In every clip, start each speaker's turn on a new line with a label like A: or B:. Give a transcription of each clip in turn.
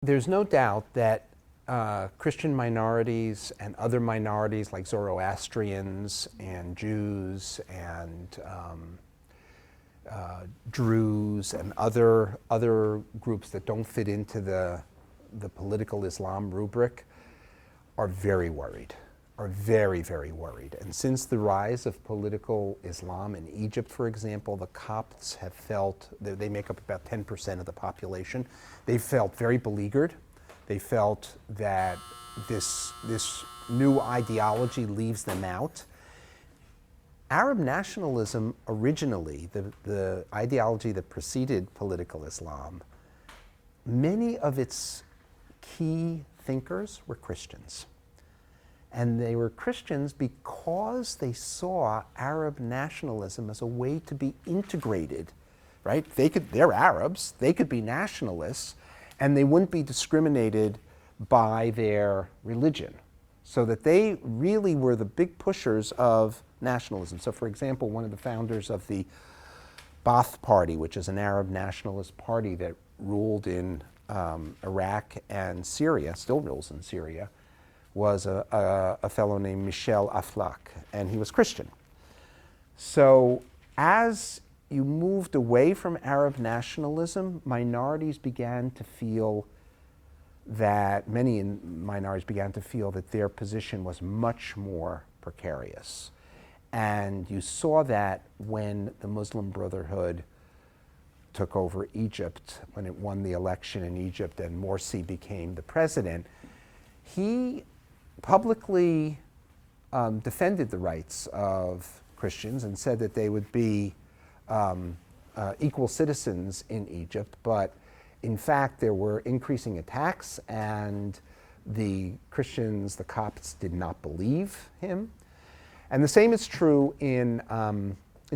A: There's no doubt that Christian minorities and other minorities like Zoroastrians and Jews and Druze and other groups that don't fit into the political Islam rubric are very worried, are very, very worried. And since the rise of political Islam in Egypt, for example, the Copts have felt, they make up about 10% of the population, they felt very beleaguered. They felt that this new ideology leaves them out. Arab nationalism originally, the ideology that preceded political Islam, many of its key thinkers were Christians. And they were Christians because they saw Arab nationalism as a way to be integrated, right? They're Arabs, they could be nationalists, and they wouldn't be discriminated by their religion. So that they really were the big pushers of nationalism. So for example, one of the founders of the Ba'ath Party, which is an Arab nationalist party that ruled in Iraq and Syria, still rules in Syria, was a fellow named Michel Aflaq, and he was Christian. So as you moved away from Arab nationalism, minorities began to feel that, many minorities began to feel that their position was much more precarious. And you saw that when the Muslim Brotherhood took over Egypt, when it won the election in Egypt and Morsi became the president. He publicly defended the rights of Christians and said that they would be equal citizens in Egypt, but in fact there were increasing attacks and the Christians, the Copts, did not believe him. And the same is true in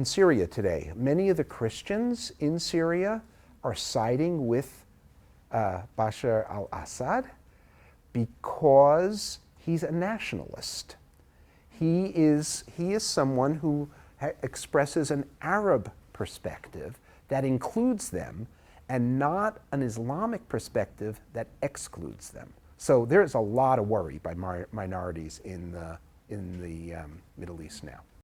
A: Syria today. Many of the Christians in Syria are siding with Bashar al-Assad because he's a nationalist. He is someone who expresses an Arab perspective that includes them and not an Islamic perspective that excludes them. So there is a lot of worry by minorities in the Middle East now.